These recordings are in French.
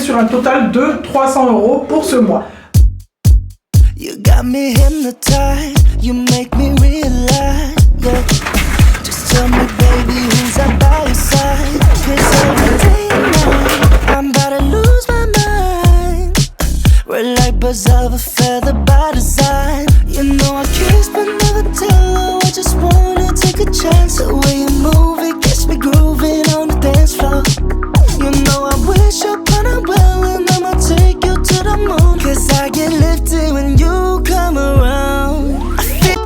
sur un total de 300 € pour ce mois. You got me hypnotized, you make me realize, yeah. Just tell me, baby, who's up by your side? 'Cause every day and night, I'm about to lose my mind. We're like birds of a feather by design. You know I kiss but never tell. I just wanna take a chance. The way you move, it gets me grooving on the dance floor. You know I wish upon a well and I'ma take you to the moon. 'Cause I get lifted when you come around. I feel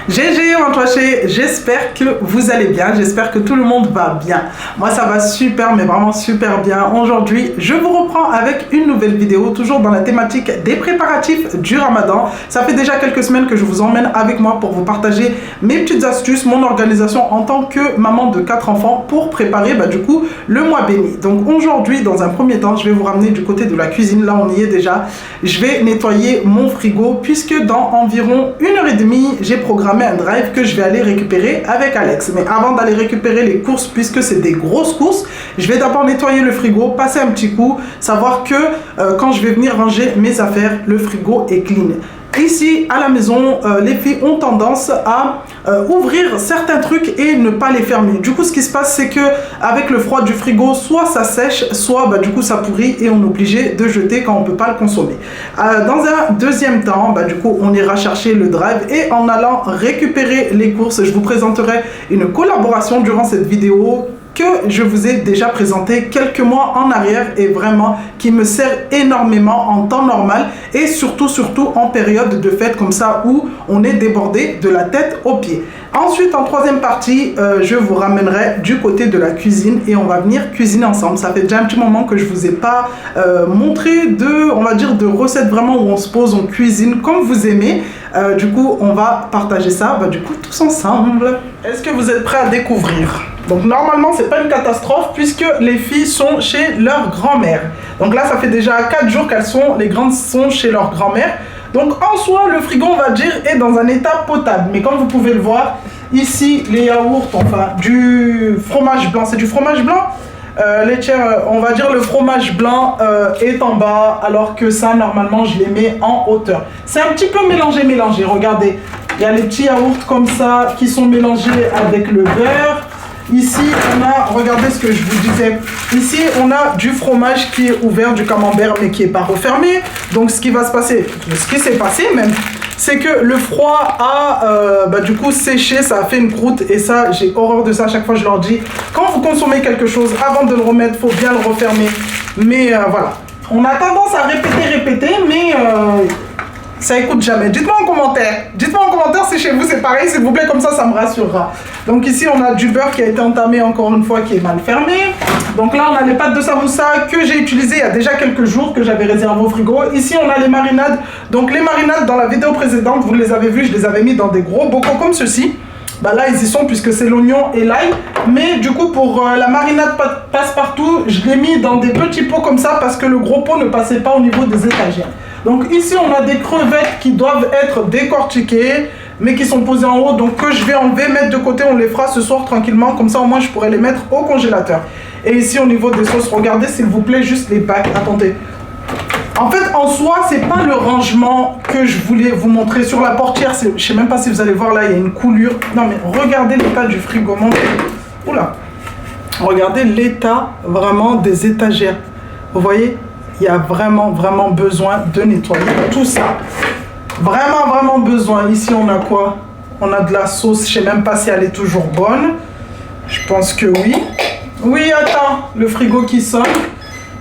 GG Antoché, j'espère que vous allez bien, j'espère que tout le monde va bien. Moi ça va super, mais vraiment super bien. Aujourd'hui, je vous reprends avec une nouvelle vidéo, toujours dans la thématique des préparatifs du Ramadan. Ça fait déjà quelques semaines que je vous emmène avec moi pour vous partager mes petites astuces, mon organisation en tant que maman de 4 enfants pour préparer du coup le mois béni. Donc aujourd'hui, dans un premier temps, je vais vous ramener du côté de la cuisine. Là, on y est déjà. Je vais nettoyer mon frigo puisque dans environ 1h30, j'ai programmé un drive que je vais aller récupérer avec Alex. Mais avant d'aller récupérer les courses, puisque c'est des grosses courses, je vais d'abord nettoyer le frigo, passer un petit coup, savoir que quand je vais venir ranger mes affaires, le frigo est clean. Ici, à la maison, les filles ont tendance à ouvrir certains trucs et ne pas les fermer. Du coup, ce qui se passe, c'est que avec le froid du frigo, soit ça sèche, soit du coup ça pourrit et on est obligé de jeter quand on ne peut pas le consommer. Dans un deuxième temps, du coup, on ira chercher le drive et en allant récupérer les courses, je vous présenterai une collaboration durant cette vidéo que je vous ai déjà présenté quelques mois en arrière et vraiment qui me sert énormément en temps normal et surtout en période de fête comme ça où on est débordé de la tête aux pieds. Ensuite, en troisième partie, je vous ramènerai du côté de la cuisine et on va venir cuisiner ensemble. Ça fait déjà un petit moment que je vous ai pas montré de recettes vraiment où on se pose, on cuisine comme vous aimez. Du coup, on va partager ça du coup tous ensemble. Est-ce que vous êtes prêts à découvrir? Donc normalement, c'est pas une catastrophe puisque les filles sont chez leur grand-mère. Donc là, ça fait déjà 4 jours les grandes sont chez leur grand-mère. Donc en soi, le frigo, on va dire, est dans un état potable. Mais comme vous pouvez le voir, ici, les yaourts, enfin, du fromage blanc, c'est du fromage blanc laitière, on va dire le fromage blanc est en bas, alors que ça, normalement, je les mets en hauteur. C'est un petit peu mélangé, regardez. Il y a les petits yaourts comme ça qui sont mélangés avec le beurre. Ici, on a, regardez ce que je vous disais, ici, on a du fromage qui est ouvert, du camembert, mais qui n'est pas refermé. Donc, ce qui va se passer, ce qui s'est passé même, c'est que le froid a du coup séché, ça a fait une croûte. Et ça, j'ai horreur de ça, à chaque fois je leur dis, quand vous consommez quelque chose, avant de le remettre, il faut bien le refermer. Mais voilà, on a tendance à répéter, mais... ça écoute jamais. Dites-moi en commentaire si chez vous c'est pareil, s'il vous plaît, comme ça me rassurera. Donc ici on a du beurre qui a été entamé encore une fois, qui est mal fermé. Donc là on a les pâtes de samoussa que j'ai utilisées il y a déjà quelques jours, que j'avais réservé au frigo. Ici on a les marinades. Donc les marinades, dans la vidéo précédente, vous les avez vues, je les avais mis dans des gros bocaux comme ceci. Là ils y sont puisque c'est l'oignon et l'ail. Mais du coup pour la marinade passe-partout, je l'ai mis dans des petits pots comme ça parce que le gros pot ne passait pas au niveau des étagères. Donc ici on a des crevettes qui doivent être décortiquées mais qui sont posées en haut, donc que je vais enlever, mettre de côté. On les fera ce soir tranquillement, comme ça au moins je pourrai les mettre au congélateur. Et ici au niveau des sauces, regardez s'il vous plaît juste les packs. Attendez, en fait en soi c'est pas le rangement que je voulais vous montrer. Sur la portière, je sais même pas si vous allez voir, là il y a une coulure. Non mais regardez l'état du frigo, oula, regardez l'état vraiment des étagères, vous voyez. Il y a vraiment besoin de nettoyer tout ça. Vraiment besoin. Ici, on a quoi? On a de la sauce. Je ne sais même pas si elle est toujours bonne. Je pense que oui. Oui, attends. Le frigo qui sonne.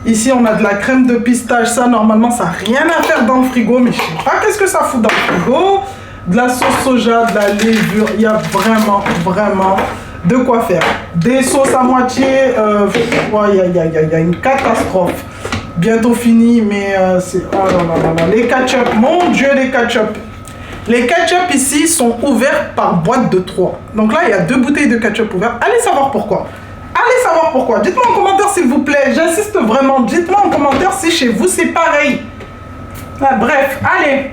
Ici, on a de la crème de pistache. Ça, normalement, ça n'a rien à faire dans le frigo. Mais je ne sais pas qu'est-ce que ça fout dans le frigo. De la sauce soja, de la levure. Il y a vraiment de quoi faire. Des sauces à moitié. Il y a une catastrophe. Bientôt fini, mais c'est... Oh là là là là. Les ketchup, mon Dieu, les ketchup. Les ketchup ici sont ouverts par boîte de 3. Donc là, il y a 2 bouteilles de ketchup ouvertes. Allez savoir pourquoi. Allez savoir pourquoi. Dites-moi en commentaire s'il vous plaît. J'insiste vraiment. Dites-moi en commentaire si chez vous c'est pareil. Ah, bref, allez.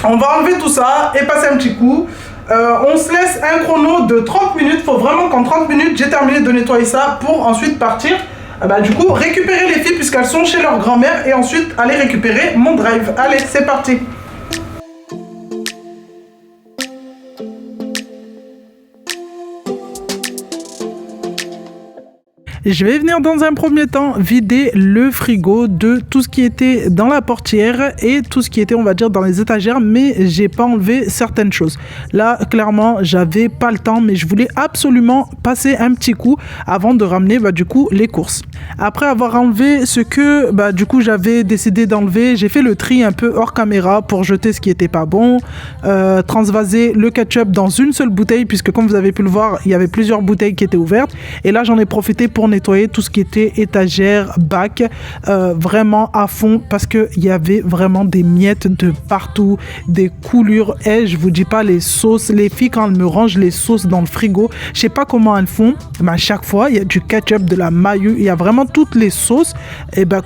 On va enlever tout ça et passer un petit coup. On se laisse un chrono de 30 minutes. Il faut vraiment qu'en 30 minutes, j'ai terminé de nettoyer ça pour ensuite partir. Du coup, récupérer les filles puisqu'elles sont chez leur grand-mère et ensuite aller récupérer mon drive. Allez, c'est parti. Je vais venir dans un premier temps vider le frigo de tout ce qui était dans la portière et tout ce qui était, on va dire, dans les étagères, mais j'ai pas enlevé certaines choses. Là, clairement, j'avais pas le temps, mais je voulais absolument passer un petit coup avant de ramener du coup les courses. Après avoir enlevé ce que du coup j'avais décidé d'enlever, j'ai fait le tri un peu hors caméra pour jeter ce qui était pas bon, transvaser le ketchup dans une seule bouteille puisque comme vous avez pu le voir, il y avait plusieurs bouteilles qui étaient ouvertes et là j'en ai profité pour nettoyer tout ce qui était étagère, bac, vraiment à fond parce que il y avait vraiment des miettes de partout, des coulures et je vous dis pas les sauces, les filles quand elles me rangent les sauces dans le frigo, je sais pas comment elles font, mais à chaque fois il y a du ketchup, de la mayo, il y a vraiment toutes les sauces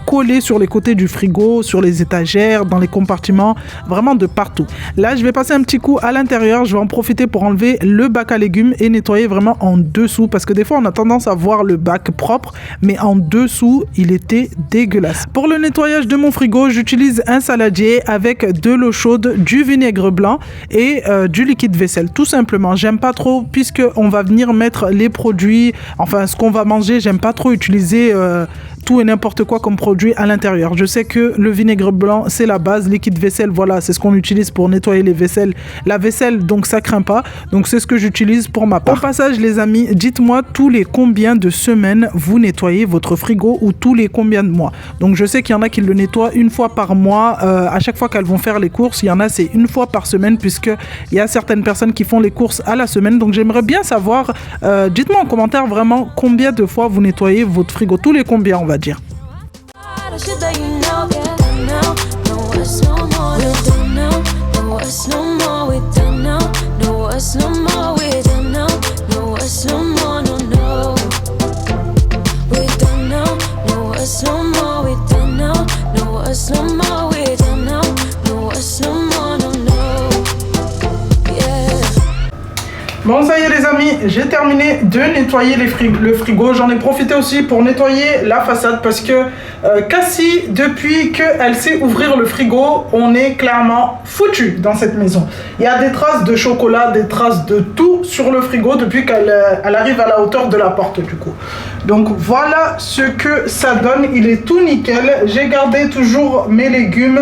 collées sur les côtés du frigo, sur les étagères, dans les compartiments, vraiment de partout. Là je vais passer un petit coup à l'intérieur, je vais en profiter pour enlever le bac à légumes et nettoyer vraiment en dessous parce que des fois on a tendance à voir le bac propre mais en dessous il était dégueulasse. Pour le nettoyage de mon frigo, j'utilise un saladier avec de l'eau chaude, du vinaigre blanc et du liquide vaisselle tout simplement. J'aime pas trop puisque on va venir mettre les produits, enfin ce qu'on va manger, j'aime pas trop utiliser tout et n'importe quoi comme produit à l'intérieur. Je sais que le vinaigre blanc c'est la base, liquide vaisselle voilà c'est ce qu'on utilise pour nettoyer les vaisselles, la vaisselle donc ça craint pas, donc c'est ce que j'utilise pour ma part. Au passage les amis, dites-moi tous les combien de semaines vous nettoyez votre frigo ou tous les combien de mois. Donc je sais qu'il y en a qui le nettoient une fois par mois, à chaque fois qu'elles vont faire les courses, il y en a c'est une fois par semaine puisque il y a certaines personnes qui font les courses à la semaine, donc j'aimerais bien savoir, dites-moi en commentaire vraiment combien de fois vous nettoyez votre frigo, tous les combien on va dire. Bon ça y est les amis, j'ai terminé de nettoyer le frigo. J'en ai profité aussi pour nettoyer la façade parce que Cassie, depuis qu'elle sait ouvrir le frigo, on est clairement foutu dans cette maison. Il y a des traces de chocolat, des traces de tout sur le frigo depuis qu'elle arrive à la hauteur de la porte du coup. Donc voilà ce que ça donne, il est tout nickel. J'ai gardé toujours mes légumes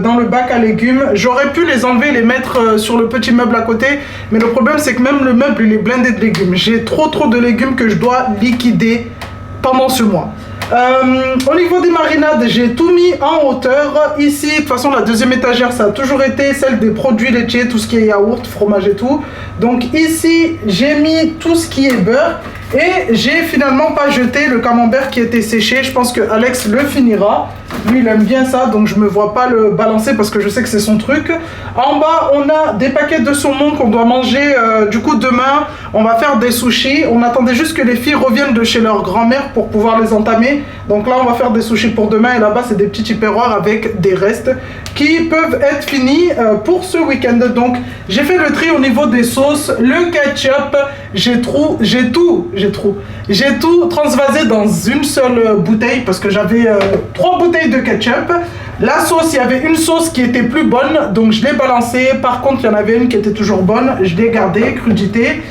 dans le bac à légumes. J'aurais pu les enlever et les mettre sur le petit meuble à côté, mais le problème c'est que même le meuble il est blindé de légumes. J'ai trop de légumes que je dois liquider pendant ce mois. Au niveau des marinades, j'ai tout mis en hauteur. Ici, de toute façon, la deuxième étagère, ça a toujours été celle des produits laitiers, tout ce qui est yaourt, fromage et tout. Donc ici, j'ai mis tout ce qui est beurre. Et j'ai finalement pas jeté le camembert qui était séché. Je pense que Alex le finira. Lui, il aime bien ça, donc je me vois pas le balancer parce que je sais que c'est son truc. En bas, on a des paquets de saumon qu'on doit manger. Du coup, demain, on va faire des sushis. On attendait juste que les filles reviennent de chez leur grand-mère pour pouvoir les entamer. Donc là, on va faire des sushis pour demain. Et là-bas, c'est des petits tupperwares avec des restes qui peuvent être finis pour ce week-end. Donc, j'ai fait le tri au niveau des sauces. Le ketchup, j'ai tout transvasé dans une seule bouteille parce que j'avais 3 bouteilles de ketchup. La sauce, il y avait une sauce qui était plus bonne, donc je l'ai balancée. Par contre, il y en avait une qui était toujours bonne, je l'ai gardée, crudité,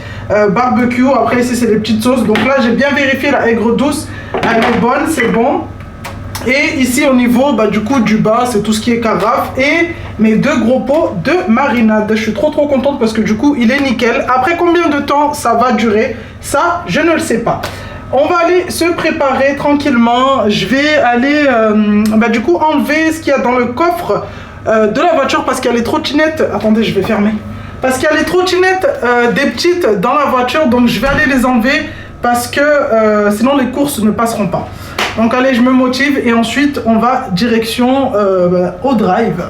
barbecue. Après, ici, c'est les petites sauces. Donc là, j'ai bien vérifié la aigre douce, elle est bonne, c'est bon. Et ici, au niveau du coup du bas, c'est tout ce qui est carafe et mes 2 gros pots de marinade. Je suis trop contente parce que du coup, il est nickel. Après combien de temps ça va durer? Ça, je ne le sais pas. On va aller se préparer tranquillement. Je vais aller du coup enlever ce qu'il y a dans le coffre de la voiture parce qu'il y a les trottinettes. Attendez, je vais fermer. Parce qu'il y a les trottinettes des petites dans la voiture. Donc je vais aller les enlever parce que sinon les courses ne passeront pas. Donc allez, je me motive et ensuite on va direction au drive.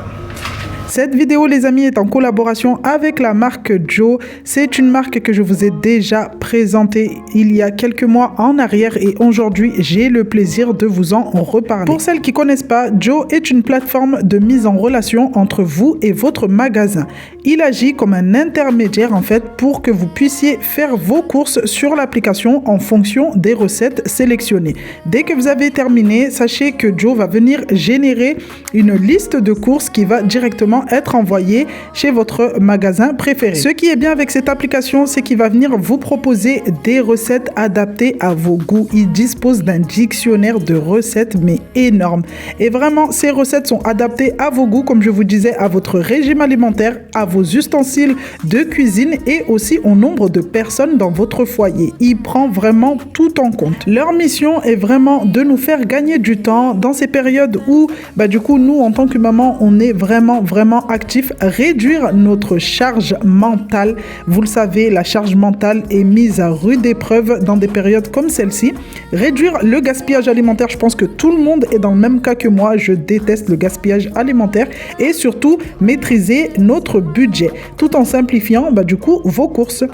Cette vidéo, les amis, est en collaboration avec la marque Joe. C'est une marque que je vous ai déjà présentée il y a quelques mois en arrière et aujourd'hui, j'ai le plaisir de vous en reparler. Pour celles qui ne connaissent pas, Joe est une plateforme de mise en relation entre vous et votre magasin. Il agit comme un intermédiaire en fait pour que vous puissiez faire vos courses sur l'application en fonction des recettes sélectionnées. Dès que vous avez terminé, sachez que Joe va venir générer une liste de courses qui va directement être envoyée chez votre magasin préféré. Ce qui est bien avec cette application, c'est qu'il va venir vous proposer des recettes adaptées à vos goûts. Il dispose d'un dictionnaire de recettes mais énorme. Et vraiment, ces recettes sont adaptées à vos goûts, comme je vous disais, à votre régime alimentaire, à vos ustensiles de cuisine et aussi au nombre de personnes dans votre foyer. Il prend vraiment tout en compte. Leur mission est vraiment de nous faire gagner du temps dans ces périodes où, du coup, nous, en tant que maman, on est vraiment actif, réduire notre charge mentale. Vous le savez, la charge mentale est mise à rude épreuve dans des périodes comme celle-ci. Réduire le gaspillage alimentaire, je pense que tout le monde est dans le même cas que moi. Je déteste le gaspillage alimentaire et surtout maîtriser notre budget tout en simplifiant du coup vos courses.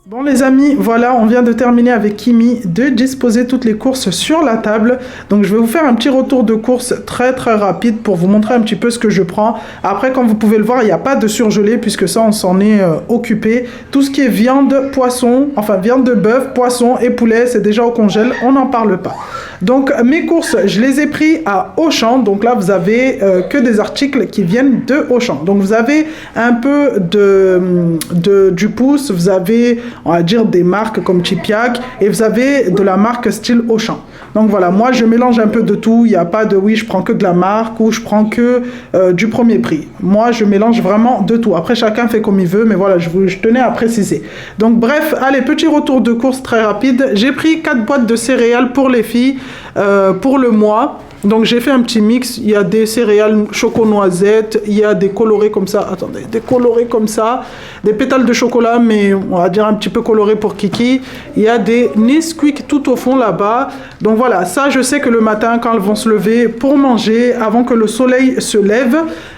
Bon les amis, voilà, on vient de terminer avec Kimi de disposer toutes les courses sur la table. Donc je vais vous faire un petit retour de course très rapide pour vous montrer un petit peu ce que je prends. Après, comme vous pouvez le voir, il n'y a pas de surgelé puisque ça on s'en est occupé. Tout ce qui est viande, poisson, enfin viande de bœuf, poisson et poulet, c'est déjà au congèle, on n'en parle pas. Donc mes courses, je les ai pris à Auchan. Donc là vous avez que des articles qui viennent de Auchan. Donc vous avez un peu du pouce, vous avez on va dire des marques comme Chipiac et vous avez de la marque style Auchan. Donc voilà, moi je mélange un peu de tout, il n'y a pas de oui je prends que de la marque ou je prends que du premier prix. Moi je mélange vraiment de tout. Après chacun fait comme il veut, mais voilà, je tenais à préciser. Donc bref, allez, petit retour de course très rapide. J'ai pris 4 boîtes de céréales pour les filles pour le mois. Donc j'ai fait un petit mix, il y a des céréales choco-noisettes, il y a des colorés comme ça, attendez, des colorés comme ça, des pétales de chocolat mais on va dire un petit peu colorés pour Kiki, il y a des Nesquik tout au fond là-bas. Donc voilà, ça je sais que le matin quand elles vont se lever pour manger, avant que le soleil se lève,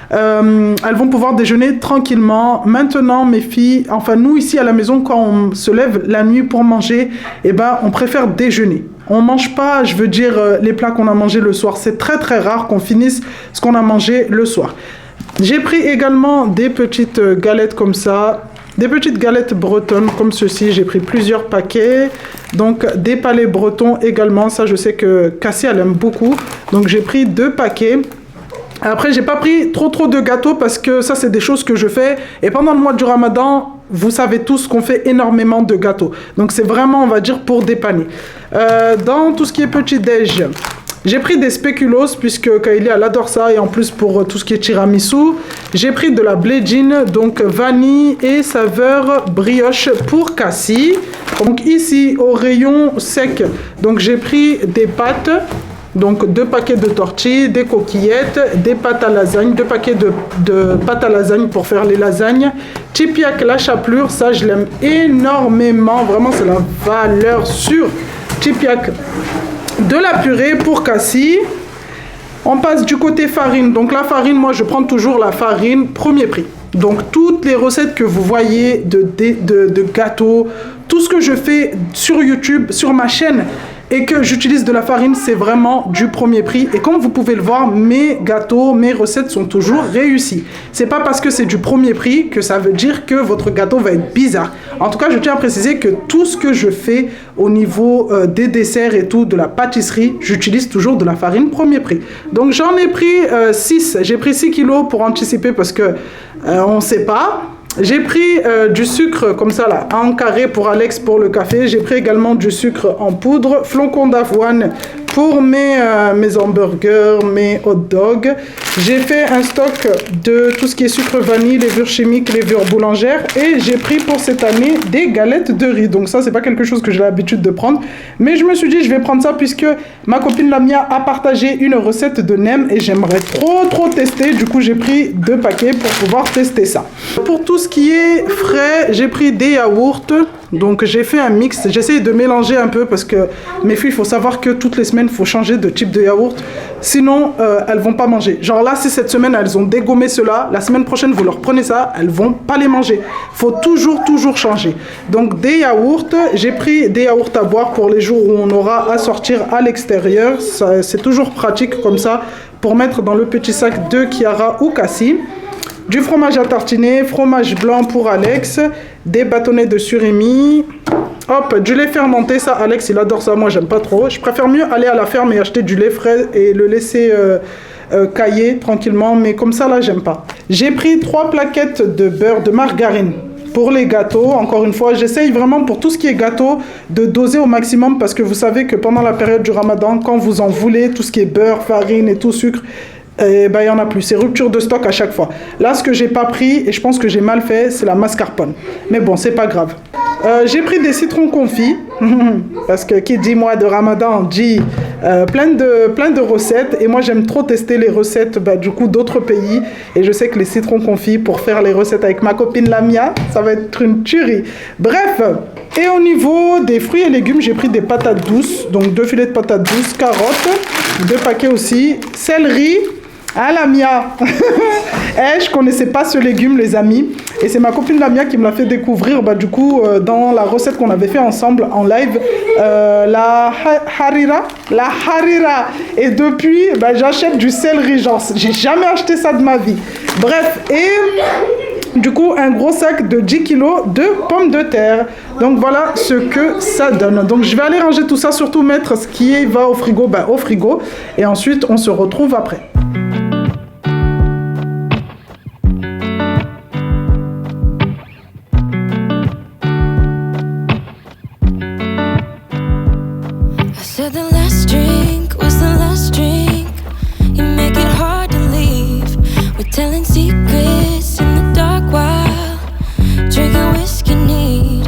elles vont pouvoir déjeuner tranquillement. Maintenant mes filles, enfin nous ici à la maison quand on se lève la nuit pour manger, on préfère déjeuner. On mange pas, je veux dire, les plats qu'on a mangés le soir. C'est très rare qu'on finisse ce qu'on a mangé le soir. J'ai pris également des petites galettes comme ça. Des petites galettes bretonnes comme ceci. J'ai pris plusieurs paquets. Donc des palets bretons également. Ça, je sais que Cassie, elle aime beaucoup. Donc j'ai pris 2 paquets. Après, j'ai pas pris trop de gâteaux parce que ça, c'est des choses que je fais. Et pendant le mois du Ramadan, vous savez tous qu'on fait énormément de gâteaux. Donc, c'est vraiment, on va dire, pour dépanner. Dans tout ce qui est petit-déj, j'ai pris des spéculoos puisque Kylie, elle adore ça. Et en plus, pour tout ce qui est tiramisu, j'ai pris de la blédine, donc vanille et saveur brioche pour Cassie. Donc, ici, au rayon sec, donc j'ai pris des pâtes. Donc 2 paquets de tortilles, des coquillettes, des pâtes à lasagne, 2 paquets de pâtes à lasagne pour faire les lasagnes. Chipiac la chapelure, ça je l'aime énormément, vraiment c'est la valeur sûre. Chipiac, de la purée pour Cassie. On passe du côté farine. Donc la farine, moi je prends toujours la farine premier prix. Donc toutes les recettes que vous voyez de gâteaux, tout ce que je fais sur YouTube, sur ma chaîne, et que j'utilise de la farine, c'est vraiment du premier prix. Et comme vous pouvez le voir, mes gâteaux, mes recettes sont toujours réussies. C'est pas parce que c'est du premier prix que ça veut dire que votre gâteau va être bizarre. En tout cas, je tiens à préciser que tout ce que je fais au niveau des desserts et tout, de la pâtisserie, j'utilise toujours de la farine premier prix. Donc j'en ai pris 6. J'ai pris 6 kilos pour anticiper parce que on sait pas. J'ai pris du sucre comme ça là, en carré pour Alex pour le café. J'ai pris également du sucre en poudre, flocons d'avoine pour mes hamburgers, mes hot dogs. J'ai fait un stock de tout ce qui est sucre vanille, levure chimique, levure boulangère. Et j'ai pris pour cette année des galettes de riz. Donc ça, c'est pas quelque chose que j'ai l'habitude de prendre. Mais je me suis dit, je vais prendre ça puisque ma copine Lamia a partagé une recette de nem. Et j'aimerais trop tester. Du coup, j'ai pris 2 paquets pour pouvoir tester ça. Pour tout ce qui est frais, j'ai pris des yaourts. Donc j'ai fait un mix, j'essaye de mélanger un peu parce que mes filles, il faut savoir que toutes les semaines, il faut changer de type de yaourt. Sinon, elles vont pas manger. Genre là, si cette semaine, elles ont dégommé cela, la semaine prochaine, vous leur prenez ça, elles vont pas les manger. Il faut toujours changer. Donc des yaourts, j'ai pris des yaourts à boire pour les jours où on aura à sortir à l'extérieur. C'est toujours pratique comme ça pour mettre dans le petit sac de Kiara ou Cassie. Du fromage à tartiner, fromage blanc pour Alex, des bâtonnets de surimi, hop, du lait fermenté, ça Alex il adore ça, moi j'aime pas trop. Je préfère mieux aller à la ferme et acheter du lait frais et le laisser cailler tranquillement, mais comme ça là j'aime pas. J'ai pris 3 plaquettes de beurre de margarine. Pour les gâteaux, encore une fois, j'essaye vraiment pour tout ce qui est gâteau de doser au maximum parce que vous savez que pendant la période du Ramadan, quand vous en voulez, tout ce qui est beurre, farine et tout, sucre, et ben il y en a plus, c'est rupture de stock à chaque fois. Là ce que j'ai pas pris et je pense que j'ai mal fait, c'est la mascarpone, mais bon c'est pas grave. J'ai pris des citrons confits parce que qui dit mois de Ramadan dit plein de recettes et moi j'aime trop tester les recettes du coup d'autres pays et je sais que les citrons confits pour faire les recettes avec ma copine Lamia ça va être une tuerie. Bref, et au niveau des fruits et légumes j'ai pris des patates douces, donc 2 filets de patates douces, carottes, 2 paquets aussi, céleri. Ah Lamia je connaissais pas ce légume les amis et c'est ma copine Lamia qui me l'a fait découvrir du coup dans la recette qu'on avait fait ensemble en live, la harira et depuis j'achète du céleri, genre j'ai jamais acheté ça de ma vie. Bref, et du coup un gros sac de 10 kilos de pommes de terre. Donc voilà ce que ça donne. Donc je vais aller ranger tout ça, surtout mettre ce qui va au frigo au frigo et ensuite on se retrouve après. Said the last drink was the last drink. You make it hard to leave. We're telling secrets in the dark while drinking whiskey neat.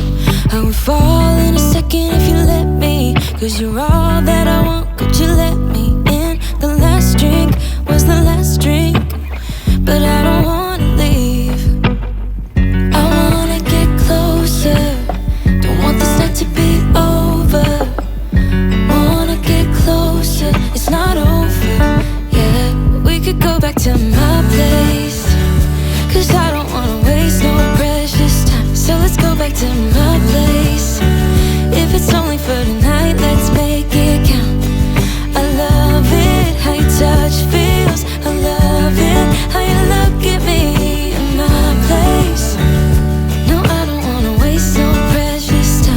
I would fall in a second if you let me, 'cause you're all that I want, could you let me in? The last drink was the last drink, but I don't wanna leave. I wanna get closer, don't want this night to be over. It's not over, yeah. We could go back to my place, 'cause I don't wanna waste no precious time. So let's go back to my place. If it's only for tonight, let's make it count. I love it, how your touch feels. I love it, how you look at me in my place. No, I don't wanna waste no precious time.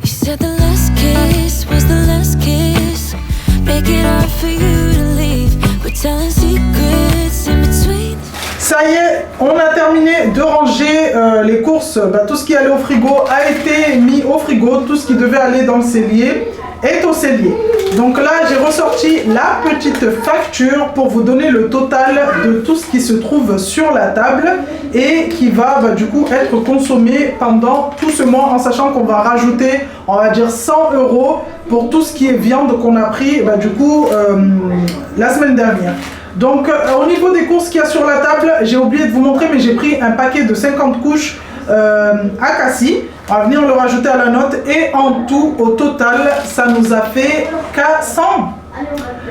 Said the last kiss was the last kiss. Make it hard for you to leave. We're telling secrets in between. Ça y est, on a terminé de ranger les courses. Tout ce qui allait au frigo a été mis au frigo. Tout ce qui devait aller dans le cellier est au cellier. Donc là, j'ai ressorti la petite facture pour vous donner le total de tout ce qui se trouve sur la table et qui va du coup être consommé pendant tout ce mois, en sachant qu'on va rajouter, on va dire 100 € pour tout ce qui est viande qu'on a pris du coup la semaine dernière. Donc au niveau des courses qu'il y a sur la table, j'ai oublié de vous montrer, mais j'ai pris un paquet de 50 couches à Cassie. On va venir le rajouter à la note et en tout, au total, ça nous a fait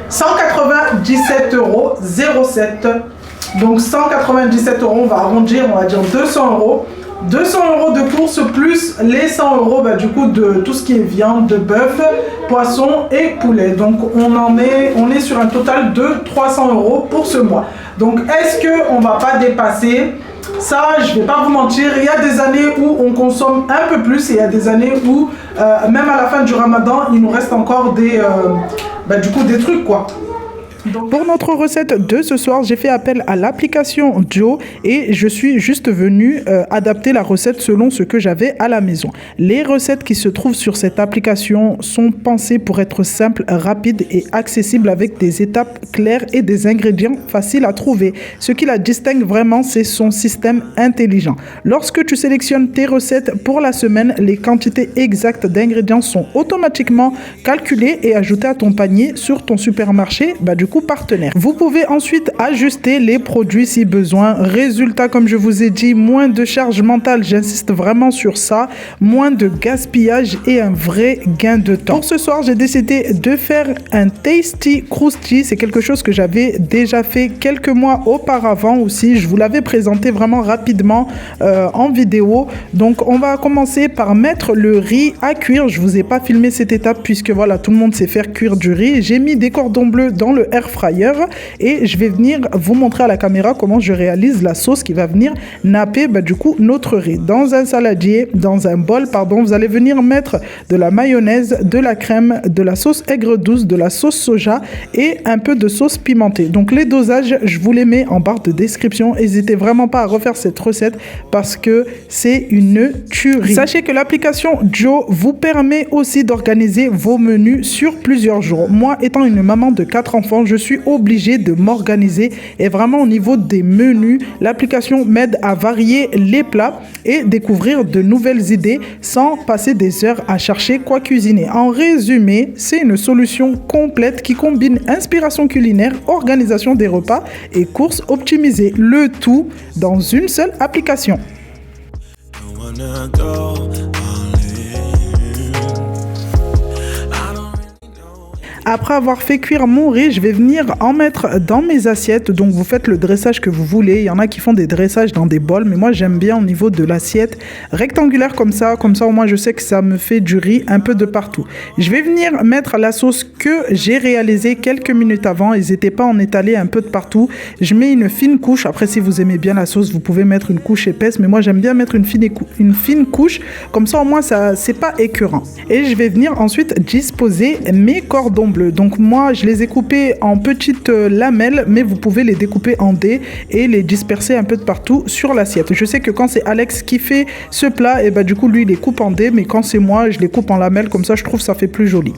197,07 €. Donc 197 €, on va arrondir, on va dire 200 €. 200 € de courses plus les 100 € du coup de tout ce qui est viande, de bœuf, poisson et poulet. Donc on est sur un total de 300 € pour ce mois. Donc est-ce qu'on va pas dépasser? Ça, je vais pas vous mentir, il y a des années où on consomme un peu plus et il y a des années où même à la fin du Ramadan, il nous reste encore des trucs quoi. Donc, pour notre recette de ce soir, j'ai fait appel à l'application Joe et je suis juste venue adapter la recette selon ce que j'avais à la maison. Les recettes qui se trouvent sur cette application sont pensées pour être simples, rapides et accessibles avec des étapes claires et des ingrédients faciles à trouver. Ce qui la distingue vraiment, c'est son système intelligent. Lorsque tu sélectionnes tes recettes pour la semaine, les quantités exactes d'ingrédients sont automatiquement calculées et ajoutées à ton panier sur ton supermarché. Du coup partenaire. Vous pouvez ensuite ajuster les produits si besoin. Résultat, comme je vous ai dit, moins de charge mentale, j'insiste vraiment sur ça, moins de gaspillage et un vrai gain de temps. Pour ce soir, j'ai décidé de faire un Tasty Crousty. C'est quelque chose que j'avais déjà fait quelques mois auparavant aussi. Je vous l'avais présenté vraiment rapidement en vidéo. Donc on va commencer par mettre le riz à cuire. Je vous ai pas filmé cette étape puisque voilà, tout le monde sait faire cuire du riz. J'ai mis des cordons bleus dans le air fryer et je vais venir vous montrer à la caméra comment je réalise la sauce qui va venir napper du coup notre riz. Dans un saladier, dans un bol pardon, vous allez venir mettre de la mayonnaise, de la crème, de la sauce aigre douce, de la sauce soja et un peu de sauce pimentée. Donc les dosages, je vous les mets en barre de description. N'hésitez vraiment pas à refaire cette recette parce que c'est une tuerie. Sachez que l'application Joe vous permet aussi d'organiser vos menus sur plusieurs jours. Moi, étant une maman de 4 enfants, je suis obligée de m'organiser et vraiment au niveau des menus, l'application m'aide à varier les plats et découvrir de nouvelles idées sans passer des heures à chercher quoi cuisiner. En résumé, c'est une solution complète qui combine inspiration culinaire, organisation des repas et courses optimisées. Le tout dans une seule application. Après avoir fait cuire mon riz, je vais venir en mettre dans mes assiettes. Donc vous faites le dressage que vous voulez. Il y en a qui font des dressages dans des bols, mais moi j'aime bien au niveau de l'assiette rectangulaire comme ça au moins je sais que ça me fait du riz un peu de partout. Je vais venir mettre la sauce que j'ai réalisée quelques minutes avant. N'hésitez pas à en étaler un peu de partout. Je mets une fine couche. Après, si vous aimez bien la sauce, vous pouvez mettre une couche épaisse, mais moi j'aime bien mettre une fine couche. Comme ça au moins ça c'est pas écœurant. Et je vais venir ensuite disposer mes cordons bleus. Donc moi je les ai coupés en petites lamelles, mais vous pouvez les découper en dés et les disperser un peu de partout sur l'assiette. Je sais que quand c'est Alex qui fait ce plat, et du coup lui il les coupe en dés, mais quand c'est moi je les coupe en lamelles, comme ça je trouve ça fait plus joli.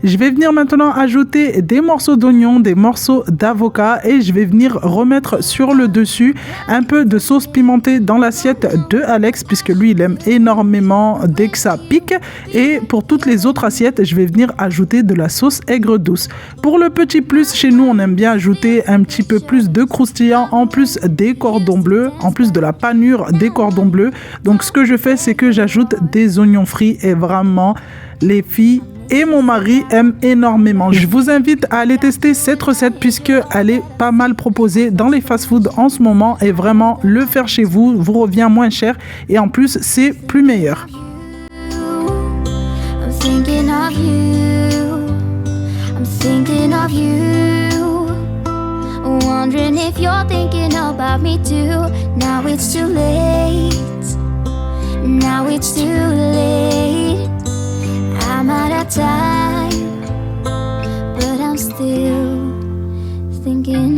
Je vais venir maintenant ajouter des morceaux d'oignon, des morceaux d'avocat et je vais venir remettre sur le dessus un peu de sauce pimentée dans l'assiette de Alex puisque lui il aime énormément dès que ça pique. Et pour toutes les autres assiettes, je vais venir ajouter de la sauce aigre douce. Pour le petit plus, chez nous on aime bien ajouter un petit peu plus de croustillant en plus des cordons bleus, en plus de la panure des cordons bleus. Donc ce que je fais, c'est que j'ajoute des oignons frits et vraiment les filles et mon mari aime énormément. Je vous invite à aller tester cette recette puisqu'elle est pas mal proposée dans les fast-food en ce moment et vraiment le faire chez vous vous revient moins cher et en plus c'est plus meilleur. I'm thinking of you. Wondering if you're thinking about me too. Now it's too late. Now it's too late. I'm out of time, but I'm still thinking